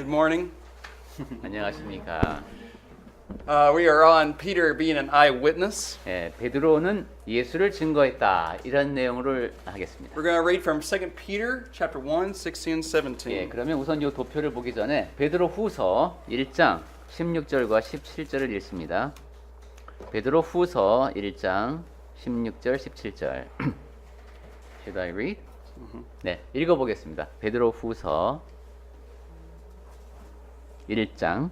Good morning. 안녕하십니까. We are on Peter being an eyewitness. 예, 베드로는 예수를 증거했다 이런 내용을 하겠습니다. We're going to read from 2 Peter chapter 1, 16 and 17. 예, 그러면 우선 이 도표를 보기 전에 베드로 후서 1장 16절과 17절을 읽습니다. 베드로 후서 1장 16절 17절. Should I read? 네, 읽어보겠습니다. 베드로 후서 1장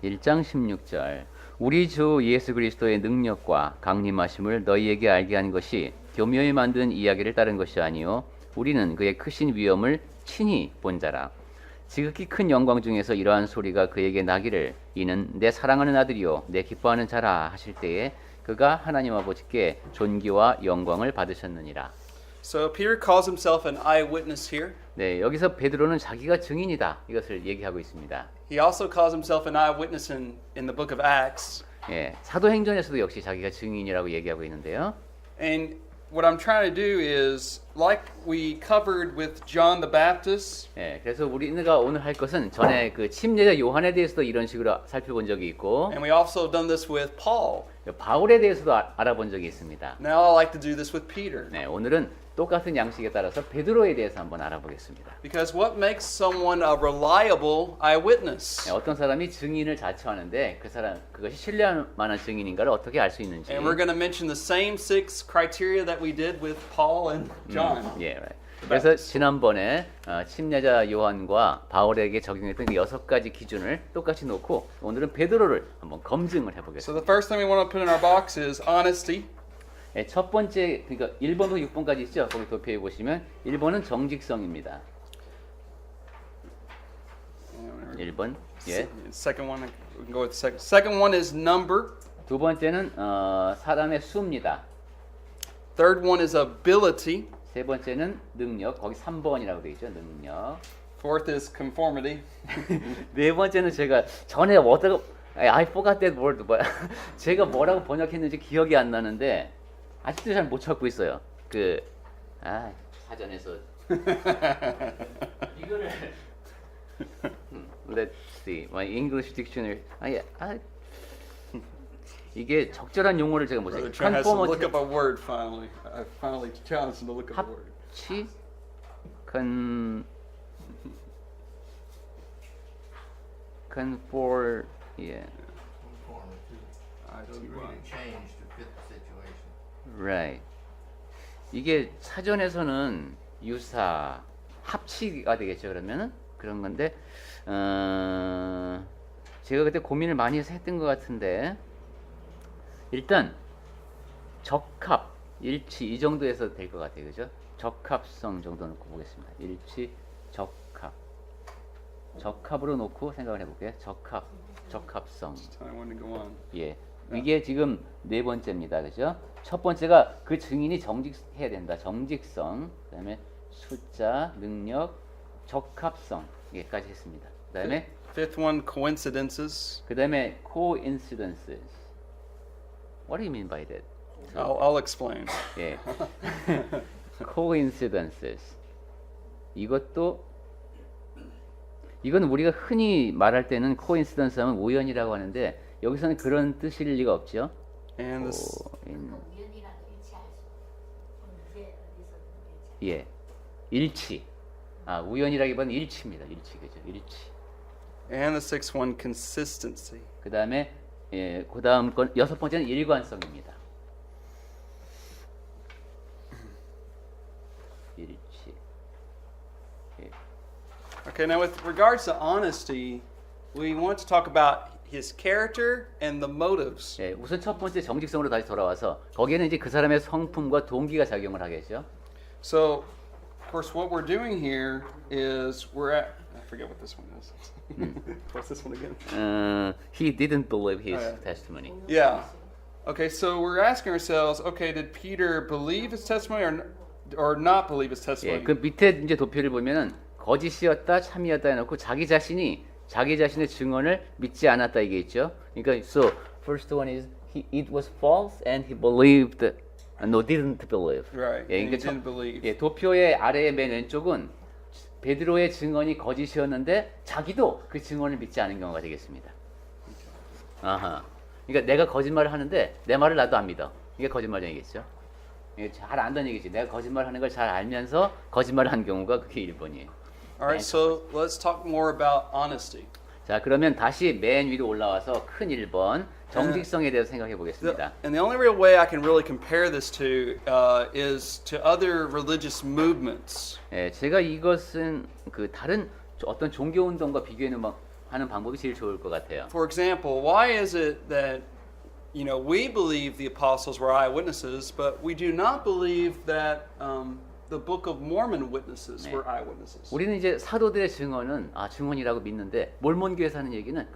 16절. 우리 주 예수 그리스도의 능력과 강림하심을 너희에게 알게 한 것이 교묘히 만든 이야기를 따른 것이 아니요 우리는 그의 크신 위엄을 친히 본 자라. 지극히 큰 영광 중에서 이러한 소리가 그에게 나기를 이는 내 사랑하는 아들이요 내 기뻐하는 자라 하실 때에 그가 하나님 아버지께 존귀와 영광을 받으셨느니라. So Peter calls himself an eyewitness here. 네, 여기서 베드로는 자기가 증인이다 이것을 얘기하고 있습니다. He also calls himself an eyewitness in the book of Acts. 예, 사도행전에서도 역시 자기가 증인이라고 얘기하고 있는데요. And what I'm trying to do is, like we covered with John the Baptist, 예, 그래서 우리가 오늘 할 것은 전에 그 침례자 요한에 대해서도 이런 식으로 살펴본 적이 있고 and we also have done this with Paul. 바울에 대해서도 알아본 적이 있습니다. Now I like to do this with Peter. 네, 오늘은 똑같은 양식에 따라서 베드로에 대해서 한번 알아보겠습니다. Because what makes someone a reliable eyewitness? 네, 어떤 사람이 증인을 자처하는데 그 사람 그것이 신뢰할 만한 증인인가를 어떻게 알 수 있는지. And we're going to mention the same 6 criteria that we did with Paul and John. 예, right. 그래서 지난번에 침례자 요한과 바울에게 적용했던 그 6가지 기준을 똑같이 놓고 오늘은 베드로를 한번 검증을 So 해보겠습니다. the first thing we want to put in our box is honesty. 예, 첫 번째 그러니까 1번부터 6번까지 있죠. 거기 도표에 보시면 1번은 정직성입니다. 1번. 예. Second one, we can go with second. Second one is number. 두 번째는 사람의 수입니다. Third one is ability. 세 번째는 능력. 거기 3번이라고 되어 있죠. 능력. Fourth is conformity. 네 번째는 제가 전에 어디가 I forgot that word. 제가 뭐라고 번역했는지 기억이 안 나는데 아직도 잘 못 찾고 있어요. 사전에서 이거를 Let's see. My English dictionary. 이게 적절한 용어를 제가 못 Brother 찾겠어요. Trent has to look up a word finally. I finally challenged him to look up a word. 합치 conform yeah So really change to fit the situation. right 이게 사전에서는 유사 합치가 되겠죠. 그러면은 그런 건데 제가 그때 고민을 많이 해서 했던 것 같은데 일단 적합 일치 이 정도에서 될 것 같아요. 그죠? 적합성 정도 놓고 보겠습니다. 일치 적합으로 놓고 생각을 해볼게요. 적합성. I want to go on. 예, 이게 지금 네 번째입니다. 그죠? 첫 번째가 그 증인이 정직해야 된다. 정직성, 그다음에 숫자, 능력, 적합성 여기까지 했습니다. 그다음에 Fifth one, coincidences. 그다음에 coincidences. What do you mean by that? I'll explain. 예, coincidences. 이건 우리가 흔히 말할 때는 coincidence 하면 우연이라고 하는데 여기서는 그런 뜻일 리가 없죠. And this, 우연이라도 일치할 수 언제 어디서 일치할 예, 일치. 우연이라기보다는 일치입니다. 일치, 그죠? 일치. and the sixth one, consistency. 그 다음에 그 다음 건 여섯 번째는 일관성입니다. 일치. 예. Okay, now with regards to honesty, we want to talk about his character and the motives. 예, 우선 첫 번째 정직성으로 다시 돌아와서 거기에는 이제 그 사람의 성품과 동기가 작용을 하겠죠. So, of course, what we're doing here is I forget what this one is. What's this one again? He didn't believe his yeah. testimony. Yeah. Okay, so we're asking ourselves, okay, did Peter believe his testimony or not believe his 예, testimony? 그 밑에 이제 도표를 보면은 거짓이었다, 참이었다 해놓고 자기 자신의 증언을 믿지 않았다 이게 있죠. 그러니까 so first one is it was false and he believed no didn't believe. Right. 예, and he 그러니까 didn't believe. 예, 도표의 아래의 맨 왼쪽은 베드로의 증언이 거짓이었는데 자기도 그 증언을 믿지 않은 경우가 되겠습니다. 아하. 그러니까 내가 거짓말을 하는데 내 말을 나도 안 믿어. 이게 거짓말쟁이겠죠. 이게 잘 안다는 얘기지. 내가 거짓말하는 걸 잘 알면서 거짓말을 한 경우가 그게 1번이에요. All right, so let's talk more about honesty. 자, 그러면 다시 맨 위로 올라와서 큰 1번 정직성에 대해서 생각해 The- 보겠습니다. and the only real way I can really compare this to is to other religious movements. 예, 제가 이것은 그 다른 어떤 종교 운동과 비교하는 하는 방법이 제일 좋을 것 같아요. For example, why is it that we believe the apostles were eyewitnesses, but we do not believe that the Book of Mormon witnesses were eyewitnesses? 우리는 이제 사도들의 증언은 증언이라고 믿는데 몰몬교에서 하는 얘기는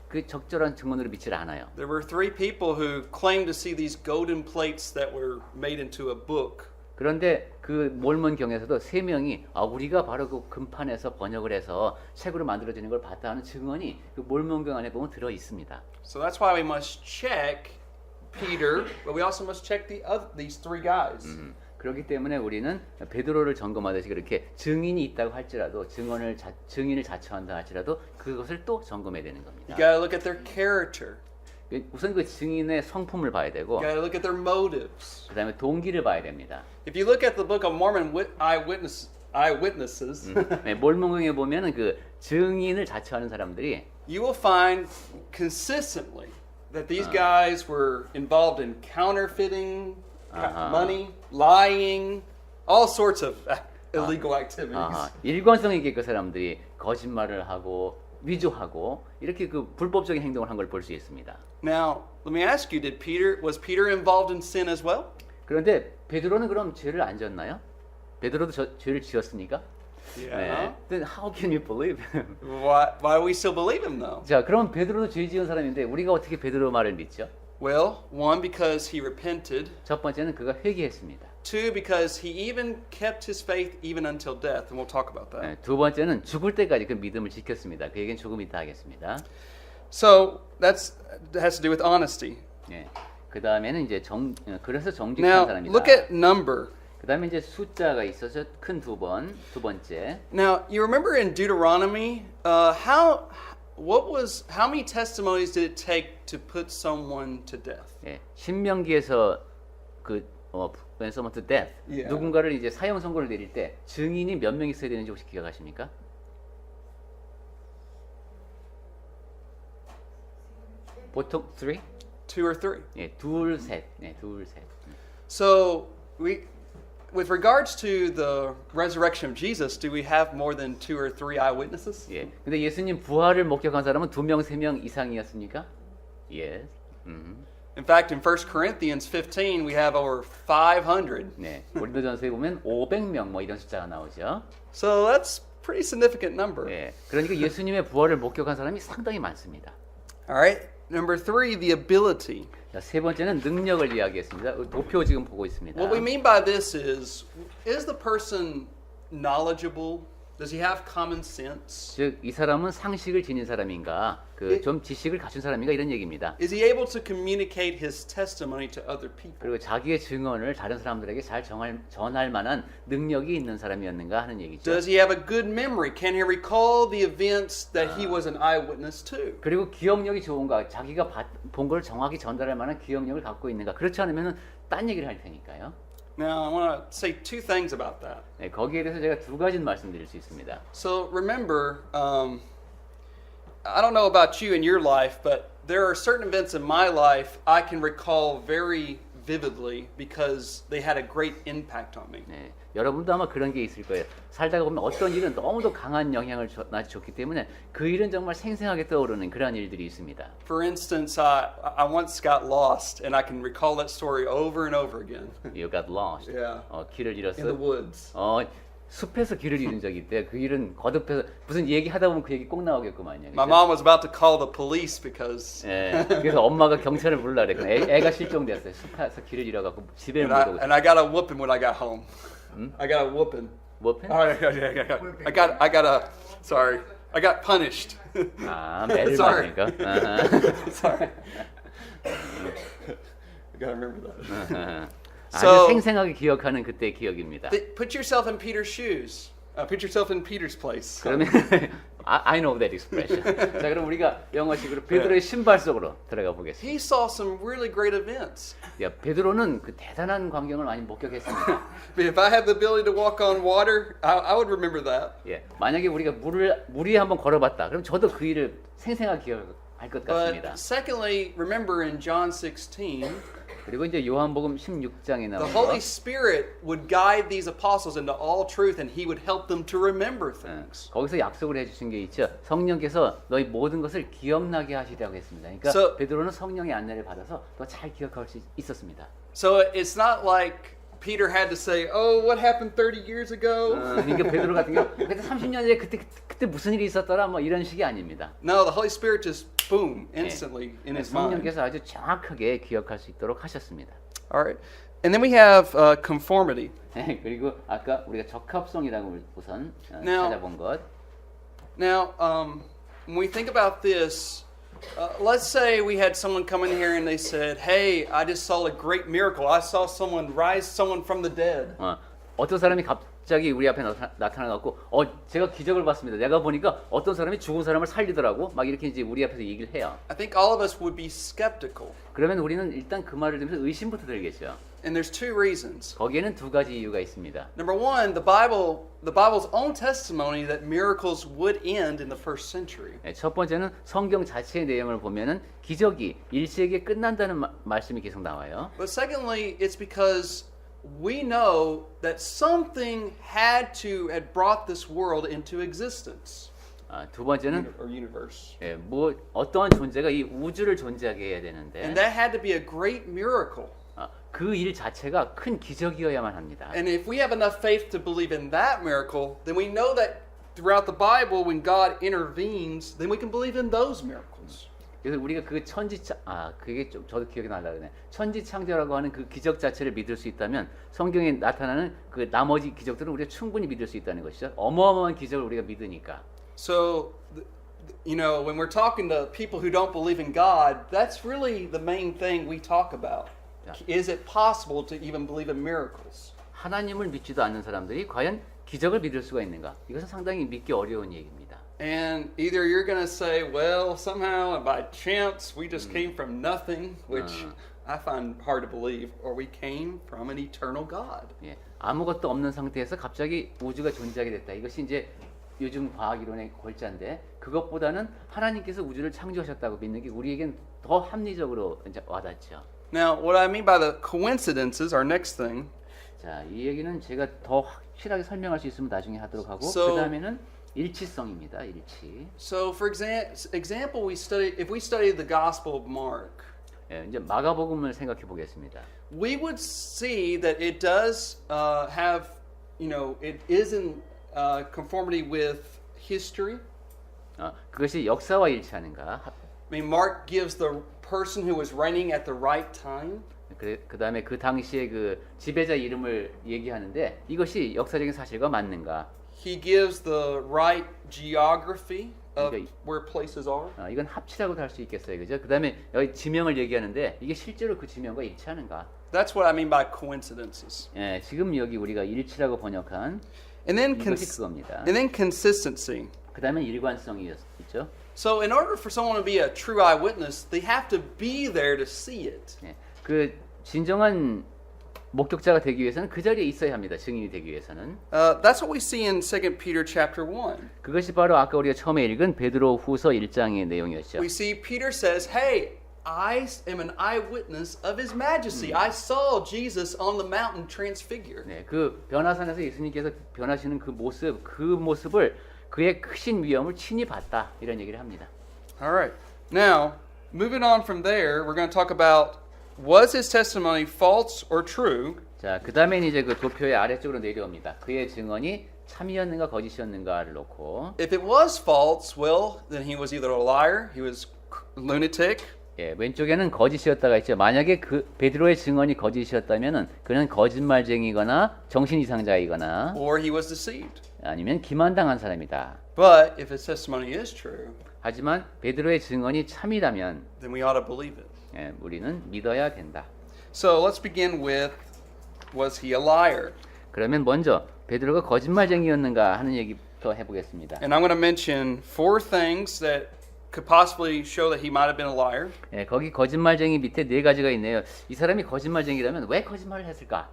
그 적절한 증언으로 믿질 않아요. There were 3 people who claimed to see these golden plates that were made into a book. 그런데 그 몰몬경에서도 3명이 우리가 바로 그 금판에서 번역을 해서 책으로 만들어지는 걸 봤다 하는 증언이 그 몰몬경 안에 보면 들어 있습니다. So that's why we must check Peter, but we also must check these 3 guys. 그렇기 때문에 우리는 베드로를 점검하듯이 그렇게 증인이 있다고 할지라도 증인을 자처한다 할지라도 그것을 또 점검해야 되는 겁니다. You got to look at their character. 우선 그 증인의 성품을 봐야 되고 You got to look at their motives. 그다음에 동기를 봐야 됩니다. If you look at the Book of Mormon eyewitnesses, 몰몬경에 보면은 그 증인을 자처하는 사람들이 you will find consistently that these guys were involved in counterfeiting money, lying, all sorts of illegal activities. 일관성 있게 그 사람들이 거짓말을 하고 위조하고 이렇게 그 불법적인 행동을 한 걸 볼 수 있습니다. Now, let me ask you, was Peter involved in sin as well? 그런데 베드로는 그럼 죄를 안 졌나요? 베드로도 죄를 지었습니까? Yeah. Then how can you believe him? Why do we still believe him though? 자, 그럼 베드로도 죄 지은 사람인데 우리가 어떻게 베드로 말을 믿죠? Well, one, because he repented. 첫 번째는 그가 회개했습니다. 2, because he even kept his faith even until death, and we'll talk about that. 두 번째는 죽을 때까지 그 믿음을 지켰습니다. 그 얘기는 조금 이따 하겠습니다. So that has to do with honesty. 예. 그 다음에는 이제 그래서 정직한 Now, 사람이다. look at number. 그 다음에 이제 숫자가 있어서 큰 두 번째. Now, you remember in Deuteronomy, how many testimonies did it take to put someone to death? 예. 신명기에서 when someone to death Yeah. 누군가를 이제 사형 선고를 내릴 때 증인이 몇 명 있어야 되는지 혹시 기억하십니까? 보통 3? 2 or 3. 예, 둘, 셋. So, with regards to the resurrection of Jesus, do we have more than 2 or 3 eyewitnesses? 예. 근데 예수님 부활을 목격한 사람은 2명, 3명 이상이었습니까? 예. In fact, in 1 Corinthians 15, we have over 500. 네. 고린도전서에 보면 500명 뭐 이런 숫자가 나오죠. So that's pretty significant number. 예. 그러니까 예수님의 부활을 목격한 사람이 상당히 많습니다. All right. Number 3, the ability. 자, 세 번째는 능력을 이야기했습니다. 도표 지금 보고 있습니다. What we mean by this is the person knowledgeable? Does he have common sense? 즉, 이 사람은 상식을 지닌 사람인가, 좀 지식을 갖춘 사람인가 이런 얘기입니다. Is he able to communicate his testimony to other people? 그리고 자기의 증언을 다른 사람들에게 잘 전할 만한 능력이 있는 사람이었는가 하는 얘기죠. Does he have a good memory? Can he recall the events that he was an eyewitness to? 그리고 기억력이 좋은가, 자기가 본 걸 정확히 전달할 만한 기억력을 갖고 있는가. 그렇지 않으면 딴 얘기를 할 테니까요. Now, I want to say 2 things about that. 네, 거기에 대해서 제가 2가지는 말씀드릴 수 있습니다. So remember, I don't know about you in your life, but there are certain events in my life I can recall very vividly because they had a great impact on me. 네, 여러분도 아마 그런 게 있을 거예요. 살다가 보면 어떤 일은 너무도 강한 영향을 나한테 줬기 때문에 그 일은 정말 생생하게 떠오르는 그러한 일들이 있습니다. For instance, I once got lost, and I can recall that story over and over again. You got lost. Yeah. 길을 In the 잃었어. woods. 숲에서 길을 잃은 적이 있대요. 그 일은 거듭해서 무슨 얘기하다 보면 그 얘기 꼭 나오겠구만요. My mom was about to call the police because 예, 그래서 엄마가 경찰을 부르라 그랬거든요. 애가 실종됐어요. 숲에서 길을 잃어갖고 집에 못 오고. and I got a whooping when I got home. I got a whooping. 뭐 펜? Oh, yeah. I got punished. 매를 Sorry. 맞으니까. Sorry. I gotta remember that. 아주 So- 생생하게 기억하는 그때의 기억입니다. Put yourself in Peter's shoes. Put yourself in Peter's place. 그러면 I know that expression. 자, 그럼 우리가 영어식으로 베드로의 신발 속으로 들어가 보겠습니다. He saw some really great events. 야, 베드로는 그 대단한 광경을 많이 목격했습니다. But if I had the ability to walk on water, I would remember that. 예, 만약에 우리가 물 위에 한번 걸어봤다. 그럼 저도 그 일을 생생하게 기억할 것 같습니다. But secondly, remember in John 16, 그리고 이제 요한복음 16장에 the 나오는 Holy 거. Spirit would guide these apostles into all truth, and He would help them to remember things. 거기서 약속을 해주신 게 있죠. 성령께서 너희 모든 것을 기억나게 하시라고 했습니다. 그러니까 So- 베드로는 성령의 안내를 받아서 더 잘 기억할 수 있었습니다. So it's not like Peter had to say, "Oh, what happened 30 years ago?" 그러니까 베드로 같은 경우 그때 30년 전에 그때 무슨 일이 있었더라 뭐 이런 식이 아닙니다. No, the Holy Spirit just boom, instantly in his mind. 성령께서 아주 정확하게 기억할 수 있도록 하셨습니다. All right, and then we have conformity. 그리고 아까 우리가 적합성이라고 우선 Now- 찾아본 것. Now, when we think about this, let's say we had someone come in here and they said, "Hey, I just saw a great miracle. I saw someone rise someone from the dead." 어떤 사람이 갑자기 우리 앞에 나타나갖고 제가 기적을 봤습니다. 내가 보니까 어떤 사람이 죽은 사람을 살리더라고. 막 이렇게 이제 우리 앞에서 얘기를 해요. I think all of us would be skeptical, 그러면 우리는 일단 그 말을 들으면서 의심부터 들겠죠. and there's two reasons. 거기에는 두 가지 이유가 있습니다. Number one, the Bible's own testimony that miracles would end in the first century. 첫 번째는 성경 자체의 내용을 보면은 기적이 1세기에 끝난다는 말씀이 계속 나와요. But secondly, it's because we know that something had brought this world into existence 두 번째는 or universe. 뭐 어떠한 존재가 이 우주를 존재하게 해야 되는데 And that had to be a great miracle. 그 일 자체가 큰 기적이어야만 합니다. And if we have enough faith to believe in that miracle, then we know that throughout the Bible, when God intervenes, then we can believe in those miracles. 그래서 우리가 그 그게 좀 저도 기억이 나려고 그러네. 천지창조라고 하는 그 기적 자체를 믿을 수 있다면 성경에 나타나는 그 나머지 기적들은 우리가 충분히 믿을 수 있다는 것이죠. 어마어마한 기적을 우리가 믿으니까. So, when we're talking to people who don't believe in God, that's really the main thing we talk about. Is it possible to even believe in miracles? 하나님을 믿지도 않는 사람들이 과연 기적을 믿을 수가 있는가? 이것은 상당히 믿기 어려운 얘기입니다. And either you're going to say, well, somehow by chance we just came from nothing, which I find hard to believe, or we came from an eternal God. 예, 아무것도 없는 상태에서 갑자기 우주가 존재하게 됐다. 이것이 이제 요즘 과학 이론의 골자인데 그것보다는 하나님께서 우주를 창조하셨다고 믿는 게 우리에겐 더 합리적으로 이제 와닿죠. Now, what I mean by the coincidences, our next thing. 자, 이 얘기는 제가 더 확실하게 설명할 수 있으면 나중에 하도록 하고 So- 그 다음에는 일치성입니다. 일치. So, for example, if we study the Gospel of Mark, 예, 이제 마가복음을 생각해 보겠습니다. we would see that it does have, it is in conformity with history. 그것이 역사와 일치하는가? I mean, Mark gives the person who was reigning at the right time. 그 다음에 그 당시에 그 지배자 이름을 얘기하는데 이것이 역사적인 사실과 맞는가? He gives the right geography of Okay. where places are. 이건 합치라고도 할 수 있겠어요, 그죠? 그 다음에 여기 지명을 얘기하는데 이게 실제로 그 지명과 일치하는가? That's what I mean by coincidences. 예, 지금 여기 우리가 일치라고 번역한 And then 이것이 그겁니다. and then consistency. 그 다음에 일관성이 있죠. So in order for someone to be a true eyewitness, they have to be there to see it. 예, 그 진정한 목격자가 되기 위해서는 그 자리에 있어야 합니다. 증인이 되기 위해서는. That's what we see in 2 Peter chapter 1. 그것이 바로 아까 우리가 처음에 읽은 베드로 후서 1장의 내용이었죠. We see Peter says, "Hey, I am an eyewitness of his majesty. I saw Jesus on the mountain transfigured." 네, 그 변화산에서 예수님께서 변하시는 그 모습을 그의 크신 위엄을 친히 봤다 이런 얘기를 합니다. All right. Now, moving on from there, we're going to talk about was his testimony false or true? 자, 그 다음엔 이제 그 도표의 아래쪽으로 내려옵니다. 그의 증언이 참이었는가 거짓이었는가를 놓고 If it was false, well, then he was either a liar, he was lunatic, 예, 왼쪽에는 거짓이었다가 있죠. 만약에 그 베드로의 증언이 거짓이었다면은 그는 거짓말쟁이거나 정신 이상자이거나 or he was deceived. 아니면 기만당한 사람이다. But if his testimony is true, 하지만 베드로의 증언이 참이라면 then we ought to believe it. 예, 우리는 믿어야 된다. So let's begin with, was he a liar? 그러면 먼저 베드로가 거짓말쟁이였는가 하는 얘기부터 해보겠습니다. And I'm going to mention four things that could possibly show that he might have been a liar. 예, 거기 거짓말쟁이 밑에 네 가지가 있네요. 이 사람이 거짓말쟁이라면 왜 거짓말을 했을까?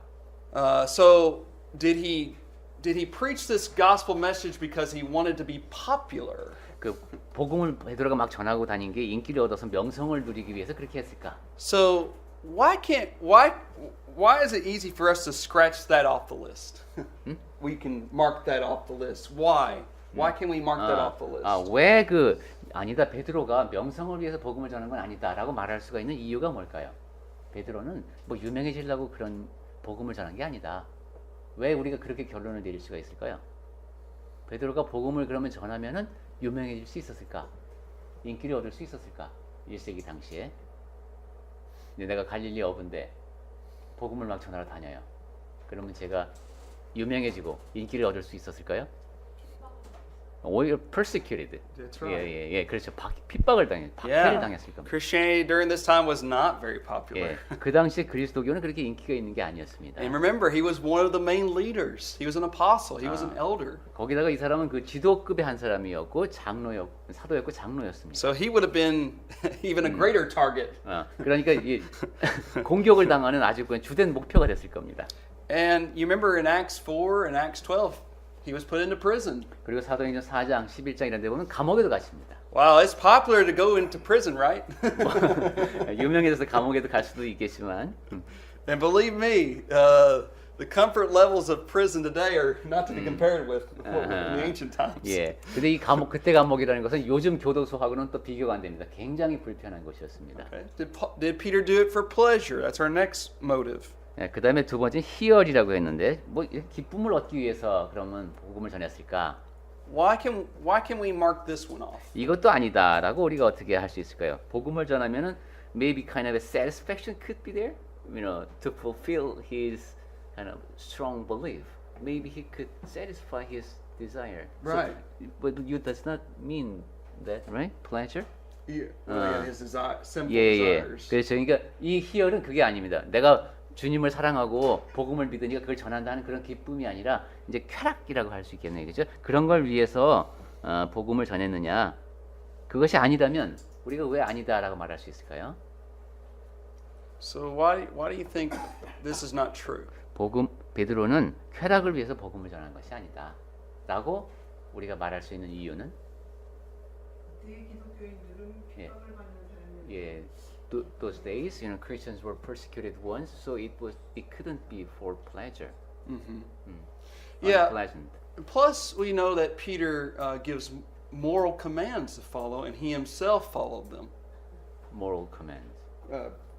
So did he preach this gospel message because he wanted to be popular? 그 복음을 베드로가 막 전하고 다닌 게 인기를 얻어서 명성을 누리기 위해서 그렇게 했을까? So why is it easy for us to scratch that off the list? We can mark that off the list. Why? Why can we mark that off the list? 왜 그 아니다 베드로가 명성을 위해서 복음을 전한 건 아니다라고 말할 수가 있는 이유가 뭘까요? 베드로는 뭐 유명해지려고 그런 복음을 전한 게 아니다. 왜 우리가 그렇게 결론을 내릴 수가 있을까요? 베드로가 복음을 그러면 전하면은 유명해질 수 있었을까? 인기를 얻을 수 있었을까? 1세기 당시에. 근데 내가 갈릴리 어부인데 복음을 막 전하러 다녀요. 그러면 제가 유명해지고 인기를 얻을 수 있었을까요? 오히려 persecuted. That's right. 예, 그렇죠. 핍박을 박해를 당했을 겁니다. Christianity during this time was not very popular. 예, 그 당시에 그리스도교는 그렇게 인기가 있는 게 아니었습니다. And remember, he was one of the main leaders. He was an apostle. He was an elder. 거기다가 이 사람은 그 지도급의 한 사람이었고 사도였고 장로였습니다. So he would have been even a greater target. 그러니까 이 공격을 당하는 아주 그 주된 목표가 됐을 겁니다. And you remember in Acts 4 and Acts 12, he was put into prison. 그리고 사도행전 4장, 11장 이런 데 보면 감옥에도 갇힙니다. Wow, it's popular to go into prison, right? 유명해져서 감옥에도 갈 수도 있겠지만 And believe me, the comfort levels of prison today are not to be compared with in the ancient times. 예. 근데 이 감옥 그때 감옥이라는 것은 요즘 교도소하고는 또 비교가 안 됩니다. 굉장히 불편한 곳이었습니다. Okay. Did Peter do it for pleasure? That's our next motive. 예, 그다음에 두 번째 희열이라고 했는데 뭐 기쁨을 얻기 위해서 그러면 복음을 전했을까? Why can we mark this one off? 이것도 아니다라고 우리가 어떻게 할 수 있을까요? 복음을 전하면은 maybe kind of a satisfaction could be there, you know, to fulfill his kind of strong belief. Maybe he could satisfy his desire. Right. So, but you does not mean that, right? Pleasure? Yeah. His desire, simple 예. desires. 그래서 그러니까 이 희열은 그게 아닙니다. 내가 주님을 사랑하고 복음을 믿으니까 그걸 전한다는 그런 기쁨이 아니라 이제 쾌락이라고 할 수 있겠네요. 그죠? 그런 걸 위해서 복음을 전했느냐? 그것이 아니라면 우리가 왜 아니다라고 말할 수 있을까요? So why do you think this is not true? 베드로는 쾌락을 위해서 복음을 전한 것이 아니다라고 우리가 말할 수 있는 이유는 대기독교인들은 핍박을 받는 사람이 예. Those days, you know, Christians were persecuted once, so it couldn't be for pleasure. Yeah. Unpleasant. Plus, we know that Peter gives moral commands to follow, and he himself followed them. Moral commands,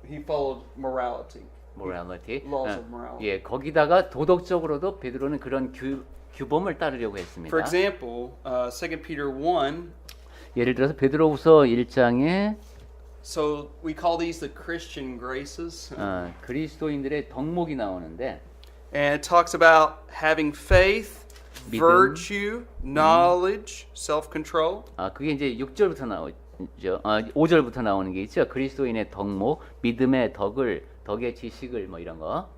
He followed morality. morality. Laws of morality. 예, 거기다가 도덕적으로도 베드로는 그런 규범을 따르려고 했습니다. For example, 2 Peter 1. 예를 들어서 베드로후서 1장에 So we call these the Christian graces. 그리스도인들의 덕목이 나오는데 And it talks about having faith, 믿음. virtue, knowledge, self-control. 그게 이제 6절부터 나오죠. 5절부터 나오는 게 있죠. 그리스도인의 덕목, 믿음의 덕의 지식을 뭐 이런 거.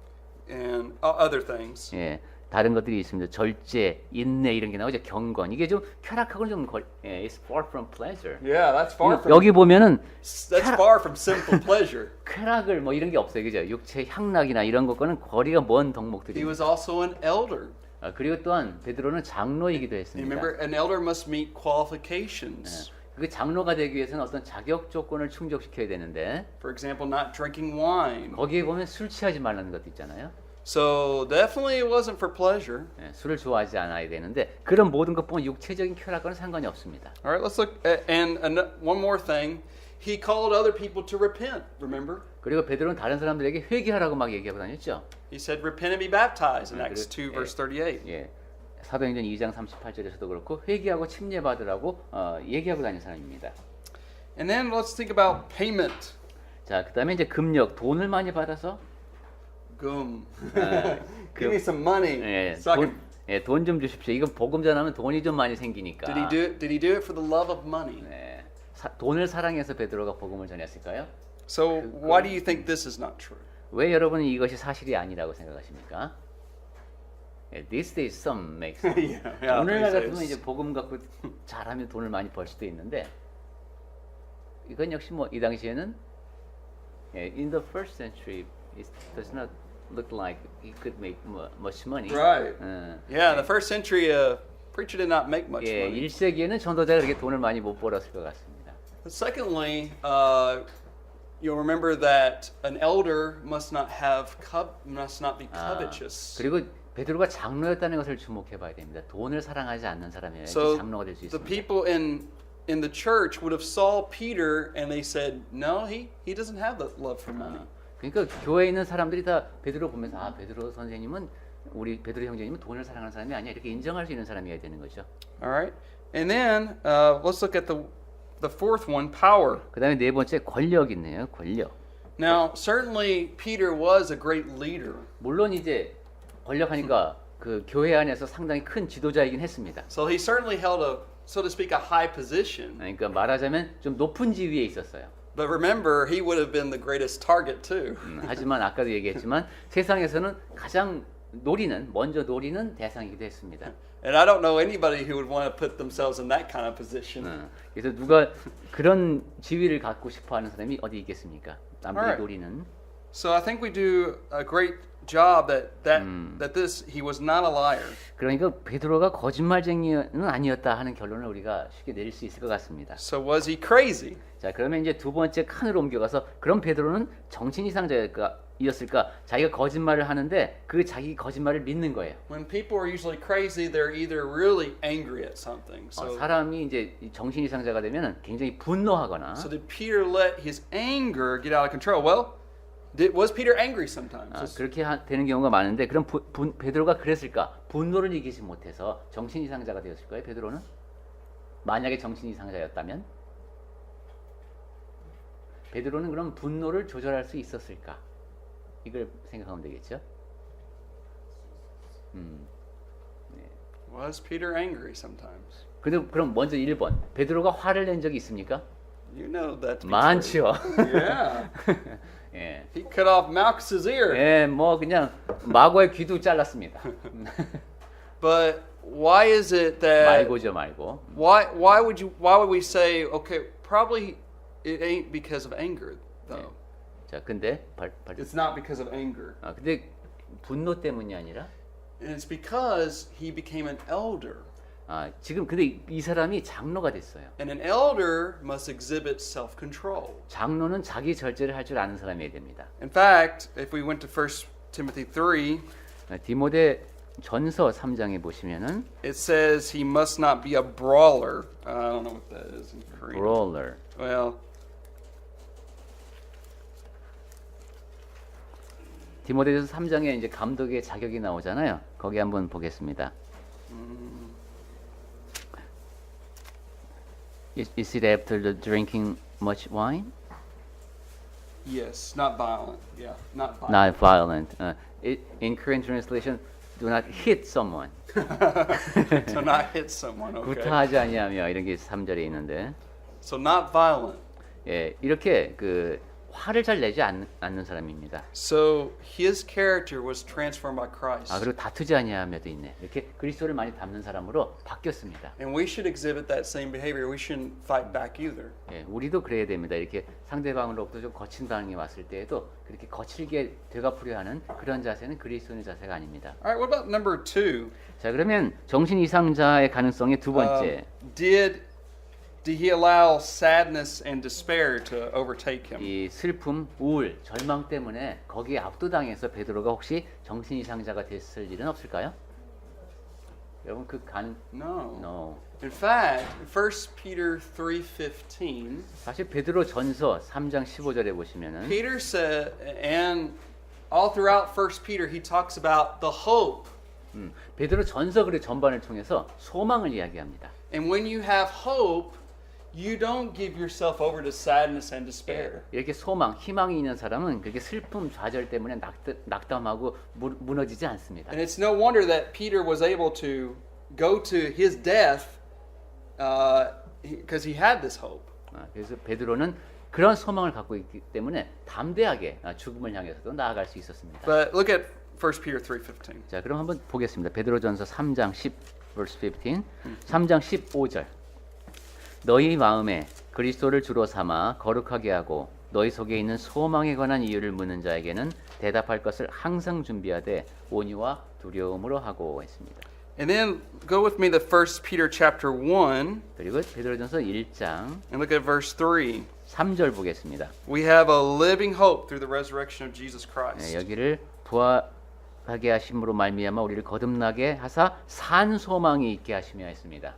And other things. 예. 다른 것들이 있습니다. 절제, 인내 이런 게 나오죠. 경건. 이게 좀 쾌락하고는 좀 it's far from pleasure. Yeah, that's far from 여기 보면은 that's far from simple pleasure. 쾌락을 뭐 이런 게 없어요. 그죠? 육체 향락이나 이런 것과는 거리가 먼 He 덕목들입니다. was also an elder. 그리고 또한 베드로는 장로이기도 했습니다. Remember, an elder must meet qualifications. 그 장로가 되기 위해서는 어떤 자격 조건을 충족시켜야 되는데 For example, not drinking wine. 거기에 보면 술 취하지 말라는 것도 있잖아요. So definitely it wasn't for pleasure. 술을 좋아하지 않아야 되는데 그런 모든 것 보면 육체적인 쾌락과는 상관이 없습니다. All right, let's look at, and one more thing. He called other people to repent, remember? 그리고 베드로는 다른 사람들에게 회개하라고 막 얘기하고 다녔죠. He said repent and be baptized in 네, Acts 2 그리고- verse 38. 예. 사도행전 2장 38절에서도 그렇고 회개하고 침례 받으라고 얘기하고 다니는 사람입니다. And then let's think about payment. 자, 그다음에 이제 금력, 돈을 많이 받아서 Give me some money. 예, So I can- 돈 좀 주십시오. 이거 복음 전하면 돈이 좀 많이 생기니까. Did he do it for the love of money? 네. 돈을 사랑해서 베드로가 복음을 전했을까요? So why do you think this is not true? 왜 여러분은 이것이 사실이 아니라고 생각하십니까? These days some make sense. yeah, 오늘날 these 같으면 days. 이제 복음 갖고 잘하면 돈을 많이 벌 수도 있는데 이건 역시 뭐 이 당시에는 in the first century it does not look like he could make much money. Right. 어, Yeah, in the first century, preacher did not make much 예, money. 1세기에는 전도자가 그렇게 돈을 많이 못 벌었을 것 같습니다. But secondly, you'll remember that an elder must not be covetous. 그리고 베드로가 장로였다는 것을 주목해 봐야 됩니다. 돈을 사랑하지 않는 사람이어야 So 장로가 될 수 the 있습니다. people in the church would have saw Peter and they said, "No, he doesn't have the love for money." 그러니까 교회에 있는 사람들이 다 베드로 보면서 아 베드로 선생님은 우리 베드로 형제님은 돈을 사랑하는 사람이 아니야 이렇게 인정할 수 있는 사람이어야 되는 거죠. All right, and then let's look at the fourth one, power. 그다음에 네 번째 권력 있네요. 권력. Now, certainly Peter was a great leader. 물론 이제 권력하니까 그 교회 안에서 상당히 큰 지도자이긴 했습니다. So he certainly held a, so to speak, a high position. 그러니까 말하자면 좀 높은 지위에 있었어요. But remember, he would have been the greatest target too. 하지만 아까도 얘기했지만 세상에서는 가장 먼저 노리는 대상이기도 했습니다. And I don't know anybody who would want to put themselves in that kind of position. 그래서 누가 그런 지위를 갖고 싶어하는 사람이 어디 있겠습니까? 남들이 Alright. 노리는. So I think we do a great job that this he was not a liar. 그러니까 베드로가 거짓말쟁이는 아니었다 하는 결론을 우리가 쉽게 내릴 수 있을 것 같습니다. So was he crazy? 자, 그러면 이제 두 번째 칸으로 옮겨가서 그럼 베드로는 정신 이상자였을까? 자기가 거짓말을 하는데 그 자기 거짓말을 믿는 거예요. When people are usually crazy, they're either really angry at something. So 사람이 이제 정신 이상자가 되면 굉장히 분노하거나 did Peter let his anger get out of control? Well, was Peter angry sometimes? 그렇게 되는 경우가 많은데 그럼 베드로가 그랬을까? 분노를 이기지 못해서 정신 이상자가 되었을까요? 베드로는? 만약에 정신 이상자였다면 베드로는 그럼 분노를 조절할 수 있었을까? 이걸 생각하면 되겠죠. Was Peter angry sometimes? 근데 그럼 먼저 1번. 베드로가 화를 낸 적이 있습니까? You know that to be 많지요. true. Yeah. 예. He cut off Malchus's ear. 예, 뭐 그냥 마고의 귀도 잘랐습니다. But why is it that 말고죠, 말고. why would we say okay, probably it ain't because of anger though. 자, 근데 It's not because of anger. 근데 분노 때문이 아니라 And it's because he became an elder. 지금 근데 이 사람이 장로가 됐어요. And an elder must exhibit self-control. 장로는 자기 절제를 할 줄 아는 사람이어야 됩니다. In fact, if we went to 1 Timothy 3, 디모데 전서 3장에 보시면은 it says he must not be a brawler. I don't know what that is in Korean. brawler. Well, 디모데전서 3장에 이제 감독의 자격이 나오잖아요. 거기 한번 보겠습니다. Is it after the drinking much wine? yes, not violent. Yeah, not violent. Not violent. In Korean translation, do not hit someone. To not hit someone. Okay. 구타하지 아니하며 이런 게 3절에 있는데, So not violent. 예, 이렇게 그 화를 잘 내지 않는 사람입니다. So his character was transformed by Christ. 그리고 다투지 아니하며도 있네. 이렇게 그리스도를 많이 닮는 사람으로 바뀌었습니다. And we should exhibit that same behavior. We shouldn't fight back either. 예, 우리도 그래야 됩니다. 이렇게 상대방으로부터 좀 거친 반응이 왔을 때에도 그렇게 거칠게 되갚으려 하는 그런 자세는 그리스도인의 자세가 아닙니다. All right, what about number 2? 자, 그러면 정신 이상자의 가능성의 두 번째. Did he allow sadness and despair to overtake him? 이 슬픔, 우울, 절망 때문에 거기에 압도당해서 베드로가 혹시 정신 이상자가 됐을 일은 없을까요? 여러분 그 가능? No. No. In fact, 1 Peter 3:15, 사실 베드로 전서 3장 15절에 보시면은 Peter said, and all throughout 1 Peter, he talks about the hope. 베드로 전서 그 전반을 통해서 소망을 이야기합니다. And when you have hope, you don't give yourself over to sadness and despair. 이렇게 소망, 희망이 있는 사람은 그렇게 슬픔, 좌절 때문에 낙담하고 무너지지 않습니다. And it's no wonder that Peter was able to go to his death because he had this hope. 그래서 베드로는 그런 소망을 갖고 있기 때문에 담대하게 죽음을 향해서도 나아갈 수 있었습니다. But look at 1 Peter 3:15. 자, 그럼 한번 보겠습니다. 베드로전서 3장 10 verse 15. 3장 15절. 너희 마음에 그리스도를 주로 삼아 거룩하게 하고 너희 속에 있는 소망에 관한 이유를 묻는 자에게는 대답할 것을 항상 준비하되 온유와 두려움으로 하고 했습니다. And then go with me to 1 Peter chapter 1 그리고 베드로전서 1장 and look at verse 3. 3절 보겠습니다. We have a living hope through the resurrection of Jesus Christ. 여기를 부활하게 하심으로 말미암아 우리를 거듭나게 하사 산 소망이 있게 하시며 했습니다.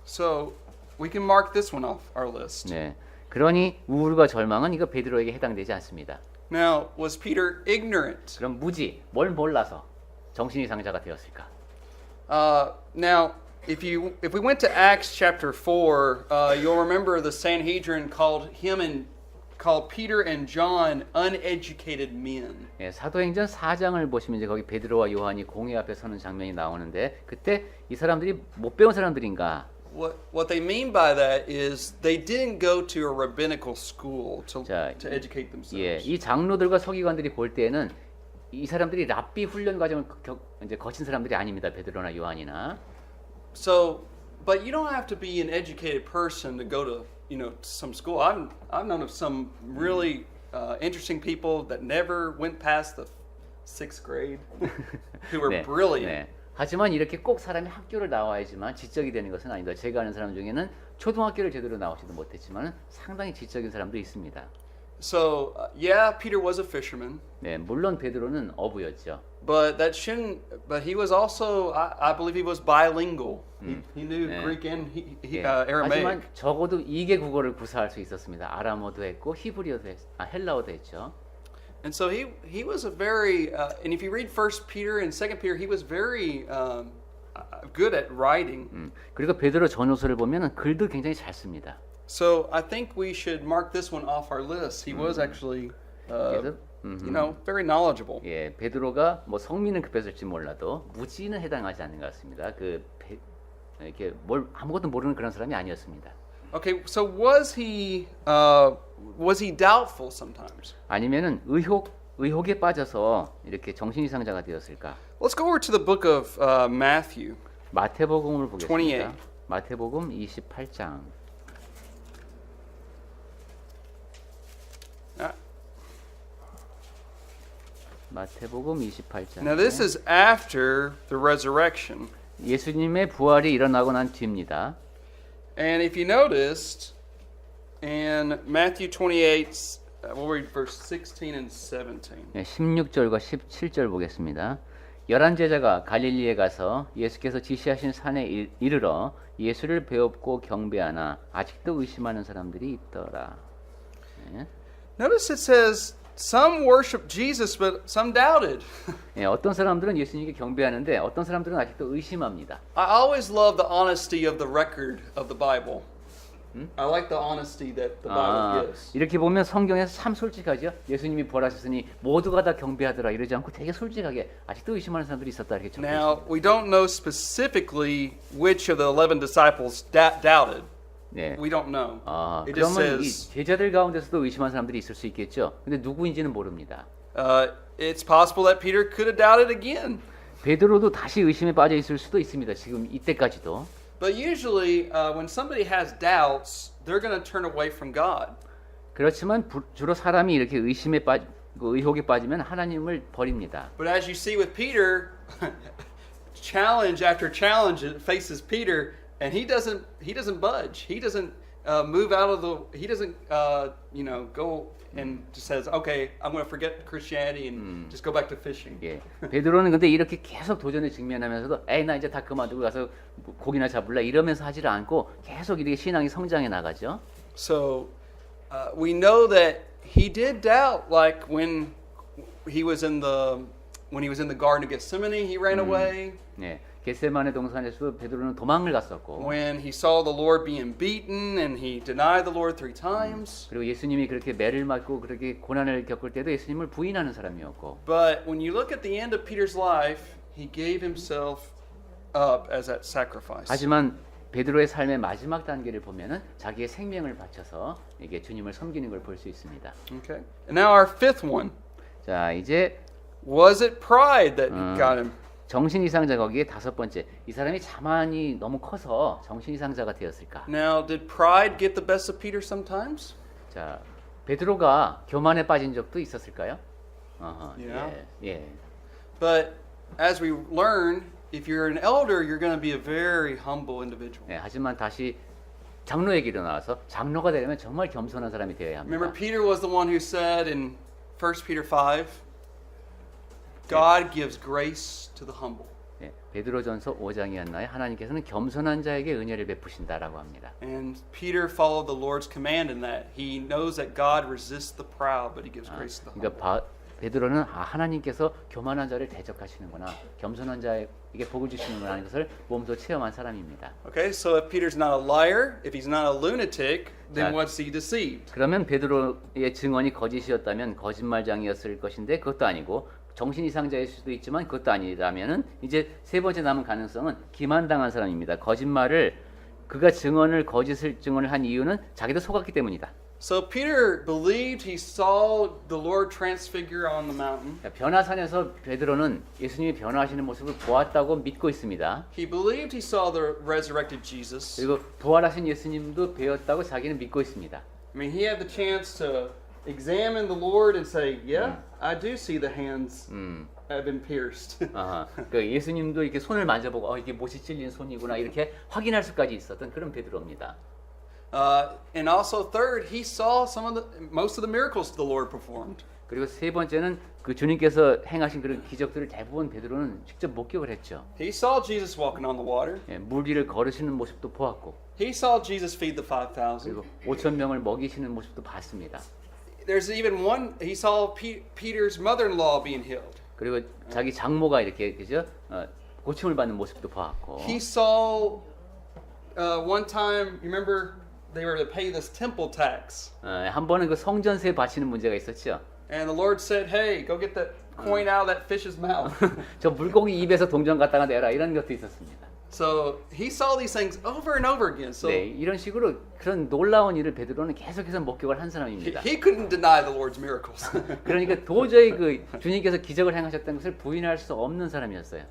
So we can mark this one off our list. 네. 그러니 우울과 절망은 이거 베드로에게 해당되지 않습니다. Now, was Peter ignorant? 그럼 무지, 뭘 몰라서 정신이상자가 되었을까? Now, if we went to Acts chapter 4, you'll remember the Sanhedrin called Peter and John uneducated men. 예, 사도행전 4장을 보시면 이제 거기 베드로와 요한이 공회 앞에 서는 장면이 나오는데 그때 이 사람들이 못 배운 사람들인가? What they mean by that is they didn't go to a rabbinical school to educate themselves. 예, 이 장로들과 서기관들이 볼 때에는 이 사람들이 랍비 훈련 과정을 이제 거친 사람들이 아닙니다. 베드로나 요한이나. So, but you don't have to be an educated person to go to, some school. I've known of some really interesting people that never went past the 6th grade who were 네, brilliant. 네. 하지만 이렇게 꼭 사람이 학교를 나와야지만 지적이 되는 것은 아니다. 제가 아는 사람 중에는 초등학교를 제대로 나오지도 못했지만 상당히 지적인 사람도 있습니다. So, yeah, Peter was a fisherman. 네, 물론 베드로는 어부였죠. But he was also, I believe he was bilingual. He knew 네. Greek and 예, Aramaic. 하지만 적어도 2개 국어를 구사할 수 있었습니다. 아람어도 했고 히브리어도 헬라어도 했죠. And so he was a very, and if you read 1 Peter and 2 Peter, he was very good at writing. 그리고 베드로 전후서를 보면 글도 굉장히 잘 씁니다. So I think we should mark this one off our list. He was actually, very knowledgeable. 예, 베드로가 뭐 성민은 급했을지 몰라도 무지는 해당하지 않는 것 같습니다. 이렇게 뭘 아무것도 모르는 그런 사람이 아니었습니다. Okay, so was he doubtful sometimes? 아니면은 의혹에 빠져서 이렇게 정신이상자가 되었을까? Let's go over to the book of Matthew. 마태복음을 보겠습니다. 28. 마태복음 28장. 마태복음 28장. Now this is after the resurrection. 예수님의 부활이 일어나고 난 뒤입니다. And if you noticed, in Matthew 28, we'll read verse 16 and 17. 16절과 17절 보겠습니다. 11 제자가 갈릴리에 가서 예수께서 지시하신 산에 이르러 예수를 배웁고 경배하나 아직도 의심하는 사람들이 있더라. 네. Notice it says some worship Jesus, but some doubted. 예, 어떤 사람들은 예수님께 경배하는데 어떤 사람들은 아직도 의심합니다. I always love the honesty of the record of the Bible. I like the honesty that the Bible gives. 이렇게 보면 성경에서 참 솔직하죠. 예수님이 부활하셨으니 모두가 다 경배하더라 이러지 않고 되게 솔직하게 아직도 의심하는 사람들이 있었다 이렇게 적혀 Now, 있습니다. we don't know specifically which of the 11 disciples doubted. 네. We don't know. It just 그러면 이 says 제자들 가운데서도 의심한 사람들이 있을 수 있겠죠. 근데 누구인지는 모릅니다. it's possible that Peter could have doubted again. 베드로도 다시 의심에 빠져 있을 수도 있습니다. 지금 이때까지도. But usually, when somebody has doubts, they're going to turn away from God. 그렇지만 주로 사람이 이렇게 의혹에 빠지면 하나님을 버립니다. But as you see with Peter, challenge after challenge faces Peter, and he doesn't budge. He doesn't move out of the. He doesn't go and just says, "Okay, I'm going to forget Christianity and just go back to fishing." 예. 베드로는 근데 이렇게 계속 도전에 직면하면서도 에이 나 이제 다 그만두고 가서 고기나 잡을래 이러면서 하지를 않고 계속 이렇게 신앙이 성장해 나가죠. So we know that he did doubt, like when he was in the Garden of Gethsemane, he ran away. 네. 겟세마네 동산에서도 베드로는 도망을 갔었고. When he saw the Lord being beaten and he denied the Lord 3 times. 그리고 예수님이 그렇게 매를 맞고 그렇게 고난을 겪을 때도 예수님을 부인하는 사람이었고. But when you look at the end of Peter's life, he gave himself up as that sacrifice. 하지만 베드로의 삶의 마지막 단계를 보면은 자기의 생명을 바쳐서 이게 주님을 섬기는 걸 볼 수 있습니다. Okay. And now our fifth one. 자, 이제 Was it pride that got him? 정신 이상자 거기에 다섯 번째. 이 사람이 자만이 너무 커서 정신 이상자가 되었을까? Now, did pride get the best of Peter sometimes? 자, 베드로가 교만에 빠진 적도 있었을까요? 어허, Yeah. 예. But as we learn, if you're an elder, you're going to be a very humble individual. 예, 하지만 다시 장로 얘기로 나와서 장로가 되려면 정말 겸손한 사람이 되어야 Remember, 합니다. Peter was the one who said in 1 Peter 5, God gives grace to the humble. 예, 베드로전서 5장이었나요? 하나님께서는 겸손한 자에게 은혜를 베푸신다라고 합니다. And Peter followed the Lord's command in that. He knows that God resists the proud, but he gives grace to the humble. 그러니까 베드로는 하나님께서 교만한 자를 대적하시는구나, 겸손한 자에게 복을 주시는구나 하는 것을 몸소 체험한 사람입니다. Okay, so if Peter's not a liar, if he's not a lunatic, then 자, what's he deceived? 그러면 베드로의 증언이 거짓이었다면 거짓말장이었을 것인데 그것도 아니고 정신 이상자일 수도 있지만 그것도 아니라면은 이제 세 번째 남은 가능성은 기만당한 사람입니다. 거짓말을 그가 거짓을 증언을 한 이유는 자기도 속았기 때문이다. So Peter believed he saw the Lord transfigure on the mountain. 변화산에서 베드로는 예수님이 변화하시는 모습을 보았다고 믿고 있습니다. He believed he saw the resurrected Jesus. 그리고 부활하신 예수님도 배웠다고 자기는 믿고 있습니다. I mean, he had the chance to examine the Lord and say, yeah, I do see the hands have been pierced. 그 예수님도 이렇게 손을 만져보고 이게 못이 찔린 손이구나 이렇게 확인할 수까지 있었던 그런 베드로입니다. And also third, he saw most of the miracles the Lord performed. 그리고 세 번째는 그 주님께서 행하신 그런 기적들을 대부분 베드로는 직접 목격을 했죠. He saw Jesus walking on the water. 예, 물 위를 걸으시는 모습도 보았고, He saw Jesus feed the 5,000. 그리고 5천 명을 먹이시는 모습도 봤습니다. There's even one, he saw Peter's mother-in-law being healed. 그리고 자기 장모가 이렇게 그죠? 고침을 받는 모습도 보았고, He saw one time, you remember they were to pay this temple tax. 한 번은 그 성전세 바치는 문제가 있었죠. And the Lord said, hey, go get that coin out of that fish's mouth. 저 물고기 입에서 동전 갖다가 내라 이런 것도 있었습니다. So he saw these things over and over again. So 네, 이런 식으로 그런 놀라운 일을 베드로는 계속해서 목격을 한 he, 사람입니다. he couldn't deny the Lord's miracles. 그러니까 도저히 그 주님께서 기적을 행하셨다는 것을 부인할 수 없는 사람이었어요.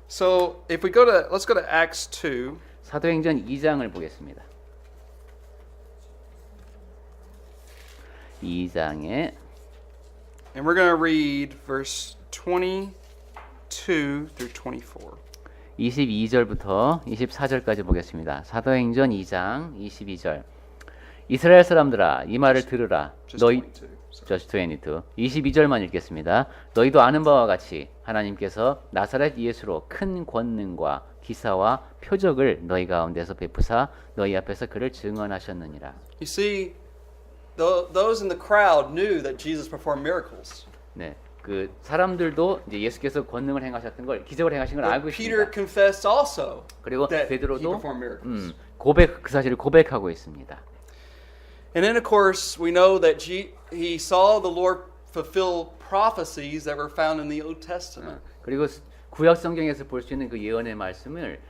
So if let's go to Acts 2. 사도행전 2장을 보겠습니다. 2장에 And we're going to read verse 22 through 24. 22절부터 24절까지 보겠습니다. 사도행전 2장 22절. 이스라엘 사람들아 이 말을 들으라. Just 너희 22. just 22. 22절만 읽겠습니다. 너희도 아는 바와 같이 하나님께서 나사렛 예수로 큰 권능과 기사와 표적을 너희 가운데서 베푸사 너희 앞에서 그를 증언하셨느니라. You see, those in the crowd knew that Jesus performed miracles. 네. 그 사람들도 이제 예수께서 권능을 행하셨던 걸 기적을 행하신 걸 알고 But Peter 있습니다. confessed also 그리고 that he 베드로도 performed miracles. 그 사실을 고백하고 있습니다. And then, of course, we know that he saw the Lord fulfill prophecies that were found in the Old Testament. 그리고 구약 성경에서 볼 수 있는 그 예언의 말씀을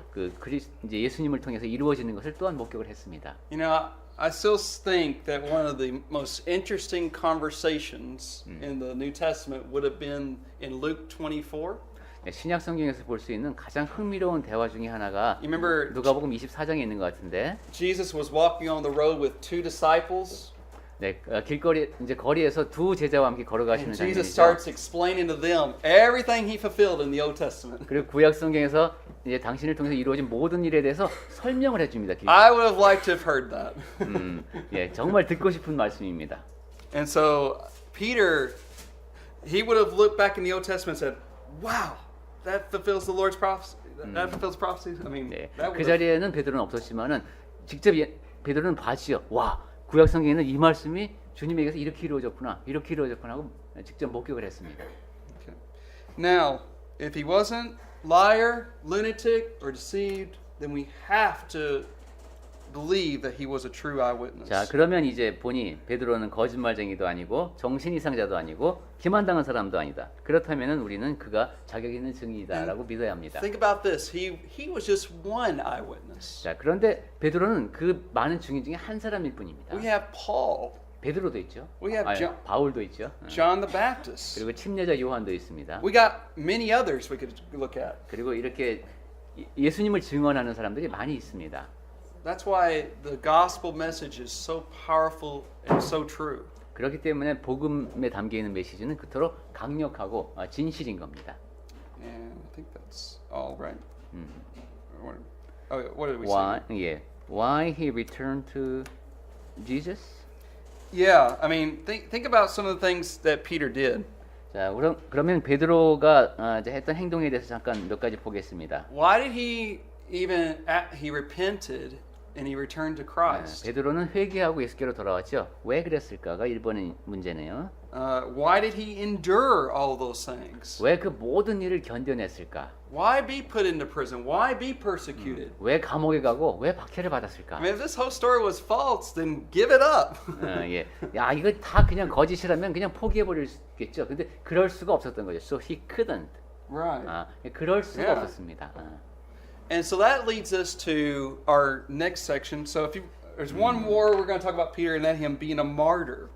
이제 예수님을 통해서 이루어지는 것을 또한 목격을 했습니다. You know, I still think that one of the most interesting conversations in the New Testament would have been in Luke 24. 네, 신약 성경에서 볼 수 있는 가장 흥미로운 대화 중에 하나가 You remember 누가복음 24장에 있는 것 같은데, Jesus was walking on the road with two disciples. 네, 거리에서 두 제자와 함께 걸어가시는 And Jesus 장면이죠. starts explaining to them everything he fulfilled in the Old Testament. 그리고 구약 성경에서 이제 당신을 통해서 이루어진 모든 일에 대해서 설명을 해줍니다. I would have liked to have heard that. 예, 정말 듣고 싶은 말씀입니다. And so Peter, he would have looked back in the Old Testament and said, "Wow, that fulfills the Lord's prophecy. That fulfills prophecies." I mean, 네, that 그 would have, 자리에는 베드로는 없었지만은 직접 베드로는 봤지요. 와, 구약 성경에는 이 말씀이 주님에게서 이렇게 이루어졌구나 하고 직접 목격을 했습니다. Okay. Now, if he wasn't liar, lunatic, or deceived, then we have to believe that he was a true eyewitness. 자, 그러면 이제 보니 베드로는 거짓말쟁이도 아니고 정신 이상자도 아니고 기만당한 사람도 아니다. 그렇다면은 우리는 그가 자격 있는 증인이다라고 믿어야 합니다. Think about this. He was just one eyewitness. 자, 그런데 베드로는 그 많은 증인 중에 한 사람일 뿐입니다. We have Paul. 베드로도 있죠. We have John, 바울도 있죠. John the Baptist. 그리고 침례자 요한도 있습니다. We got many others we could look at. 그리고 이렇게 예수님을 증언하는 사람들이 많이 있습니다. That's why the gospel message is so powerful and so true. 그렇기 때문에 복음에 담겨 있는 메시지는 그토록 강력하고 진실인 겁니다. And I think that's all right. What did we Why? say? 예. Why he returned to Jesus? Yeah, I mean, think about some of the things that Peter did. 자, 그러면 베드로가 이제 했던 행동에 대해서 잠깐 몇 가지 보겠습니다. Why did he even he repented and he returned to Christ? 베드로는 회개하고 예수께로 돌아왔죠. 왜 그랬을까가 1번의 문제네요. Why did he endure all those things? 왜 그 모든 일을 견뎌냈을까? Why be put into prison? Why be persecuted? 왜 감옥에 가고 왜 박해를 받았을까? I mean, if this whole story was false, then give it up. 예. 야, 이거 다 그냥 거짓이라면 그냥 포기해 버릴 수 있겠죠. 근데 그럴 수가 없었던 거죠. So he couldn't. Right. 그럴 수가 Yeah. 없었습니다. And so that leads us to our next section. So if you, there's one more, we're going to talk about Peter and that him being a martyr.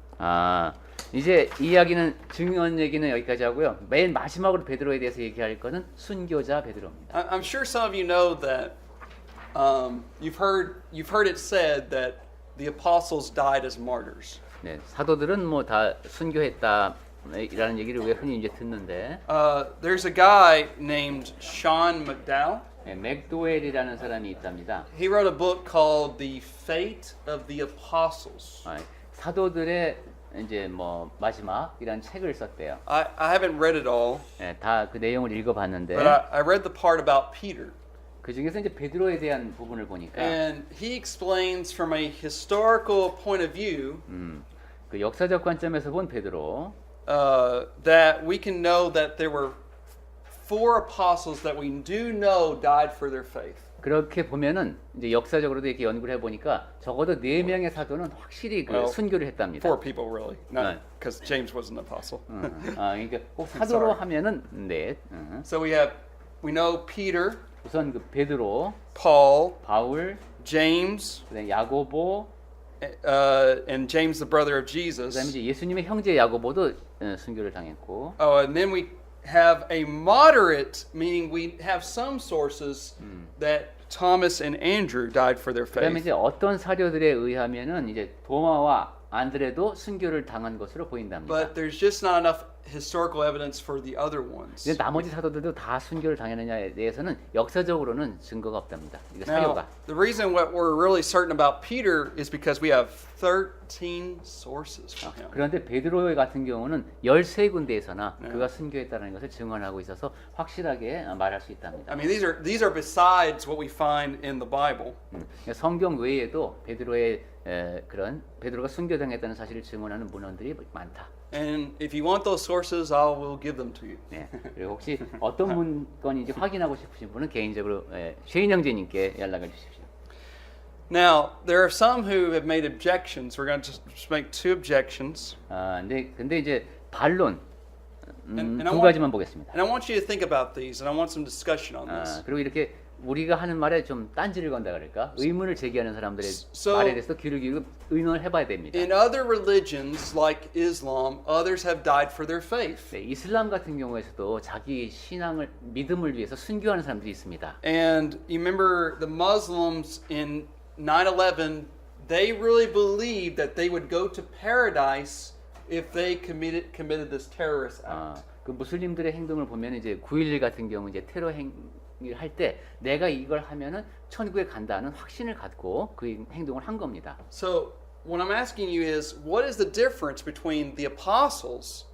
이제 이야기는 증언 얘기는 여기까지 하고요. 맨 마지막으로 베드로에 대해서 얘기할 거는 순교자 베드로입니다. I'm sure some of you know that you've heard it said that the apostles died as martyrs. 네, 사도들은 뭐 다 순교했다라는 얘기를 왜 흔히 이제 듣는데 There's a guy named Sean McDowell. 네, 맥도웰이라는 사람이 있답니다. He wrote a book called The Fate of the Apostles. 사도들의 이제 뭐 마지막이라는 책을 썼대요. I haven't read it all, 다 그 내용을 읽어봤는데 but I read the part about Peter. 그 중에서 이제 베드로에 대한 부분을 보니까 And he explains from a historical point of view 그 역사적 관점에서 본 베드로 that we can know that there were 4 apostles that we do know died for their faith. 그렇게 보면은 이제 역사적으로도 이렇게 연구를 해보니까 적어도 4명의 사도는 확실히 그 Well, 순교를 했답니다. 4 people really, not Right. because James wasn't an apostle. 그러니까 꼭 사도로 Sorry. 하면은 넷. So we know Peter, 우선 그 베드로, Paul, 바울, James, 그다음에 야고보, and James the brother of 그다음에 Jesus. 이제 예수님의 형제 야고보도 순교를 당했고. And then we have a moderate, meaning we have some sources that Thomas and Andrew died for their 그다음에 faith. 이제 어떤 사료들에 의하면은 이제 도마와 안드레도 순교를 당한 것으로 보인답니다. But there's just not enough historical evidence for the other ones. 근데 나머지 사도들도 다 순교를 당했느냐에 대해서는 역사적으로는 증거가 없답니다. 이거 Now, 사료가. the reason what we're really certain about Peter is because we have 13 sources from him. 그런데 베드로 같은 경우는 13군데에서나 그가 순교했다는 것을 증언하고 있어서 확실하게 말할 수 있답니다. I mean, these are besides what we find in the Bible. 성경 외에도 베드로의 그런 베드로가 순교당했다는 사실을 증언하는 문헌들이 많다. And if you want those sources, I will give them to you. 네. 그리고 혹시 어떤 문건인지 확인하고 싶으신 분은 개인적으로 쉐인 형제님께 연락을 주십시오. Now, there are some who have made objections. We're going to just make 2 objections. 근데 이제 반론 And I 두 want- 가지만 보겠습니다. And I want you to think about these, and I want some discussion on this. 그리고 이렇게 우리가 하는 말에 좀 딴지를 건다 그럴까? 의문을 제기하는 사람들의 So- 말에 대해서 귀를 기울이고 의논을 해봐야 됩니다. In other religions, like Islam, others have died for their faith. 네, 이슬람 같은 경우에서도 자기 신앙을 믿음을 위해서 순교하는 사람들이 있습니다. And you remember the Muslims in 9/11, they really believed that they would go to paradise if they committed this terrorist act. 그 무슬림들의 행동을 보면 이제 9.11 같은 경우 이제 테러 행위를 할 때 내가 이걸 하면은 천국에 간다는 확신을 갖고 그 행동을 한 겁니다. So what I'm asking you is, what is the difference between the apostles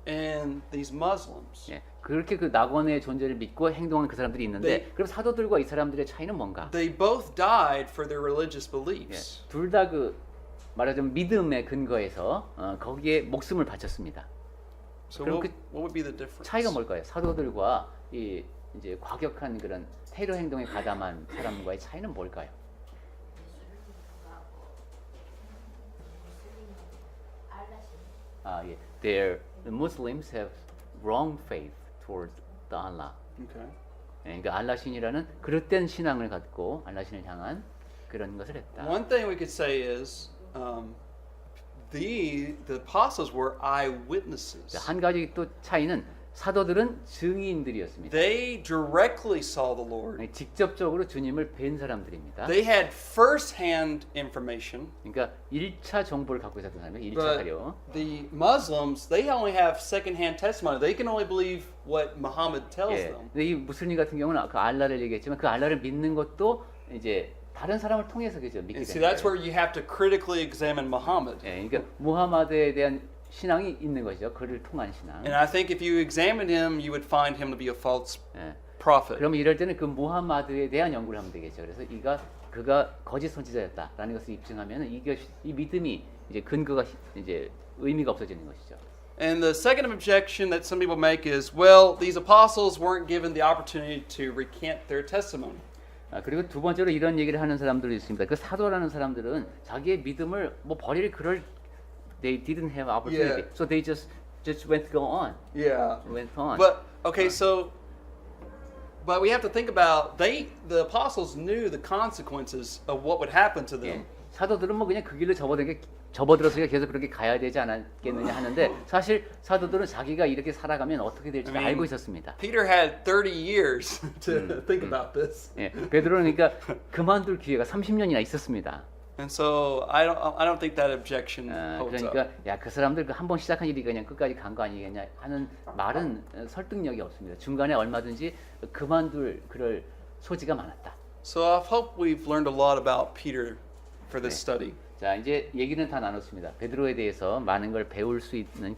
and these Muslims? 예, 그렇게 그 낙원의 존재를 믿고 행동한 그 사람들이 있는데 네. 그럼 사도들과 이 사람들의 차이는 뭔가? They both died for their religious 예, beliefs. 둘 다 그 말하자면 믿음의 근거에서 거기에 목숨을 바쳤습니다. So 그럼 what would be the difference? 차이가 뭘까요? 사도들과 이 이제 과격한 그런 테러 행동에 가담한 사람과의 차이는 뭘까요? The Muslims have wrong faith towards the Allah. Okay. 그러니까 알라신이라는 그릇된 신앙을 갖고 알라신을 향한 그런 것을 했다. One thing we could say is the apostles were eyewitnesses. 자, 한 가지 또 차이는 사도들은 증인들이었습니다. They directly saw the Lord. 직접적으로 주님을 뵌 사람들입니다. They had first-hand information. 그러니까 1차 정보를 갖고 있었던 사람이에요. 1차 But 자료. the Muslims, they only have second-hand testimony. They can only believe what Muhammad tells 예. them. 근데 이 무슬림 같은 경우는 그 알라를 얘기했지만 그 알라를 믿는 것도 이제 다른 사람을 통해서 그죠 믿게 And see, 되는 that's 거예요. where you have to critically examine Muhammad. 예, 그러니까 무하마드에 대한 신앙이 있는 것이죠. 그를 통한 신앙. And I think if you examined him, you would find him to be a false 예. prophet. 그러면 이럴 때는 그 무하마드에 대한 연구를 하면 되겠죠. 그래서 그가 거짓 선지자였다라는 것을 입증하면 이 믿음이 이제 근거가 이제 의미가 없어지는 것이죠. And the second objection that some people make is, well, these apostles weren't given the opportunity to recant their testimony. 그리고 두 번째로 이런 얘기를 하는 사람들이 있습니다. 그 사도라는 사람들은 자기의 믿음을 뭐 버릴 그럴 they didn't have opportunity, Yeah. so they just went go on, Yeah. went on. But okay, but we have to think about the apostles knew the consequences of what would happen to 예, them. 사도들은 뭐 그냥 그 길로 접어들어서 계속 그렇게 가야 되지 않았겠느냐 하는데 사실 사도들은 자기가 이렇게 살아가면 어떻게 될지 I mean, 알고 있었습니다. Peter had 30 years to think about this. 예, 베드로는 그러니까 그만둘 기회가 30년이나 있었습니다. And so I don't think that objection holds up. 그러니까 야 그 사람들 한 번 시작한 일이 그냥 끝까지 간 거 아니겠냐 하는 말은 설득력이 없습니다. 중간에 얼마든지 그만둘 그럴 소지가 많았다. So I hope we've learned a lot about Peter for this study. 자 이제 얘기는 다 나눴습니다. 베드로에 대해서 많은 걸 배울 수 있는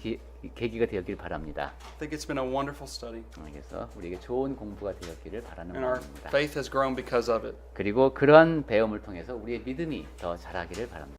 계기가 되었길 바랍니다. I think it's been a wonderful study. 그래서 우리에게 좋은 공부가 되었기를 바라는 And our 마음입니다. faith has grown because of it. 그리고 그러한 배움을 통해서 우리의 믿음이 더 자라기를 바랍니다.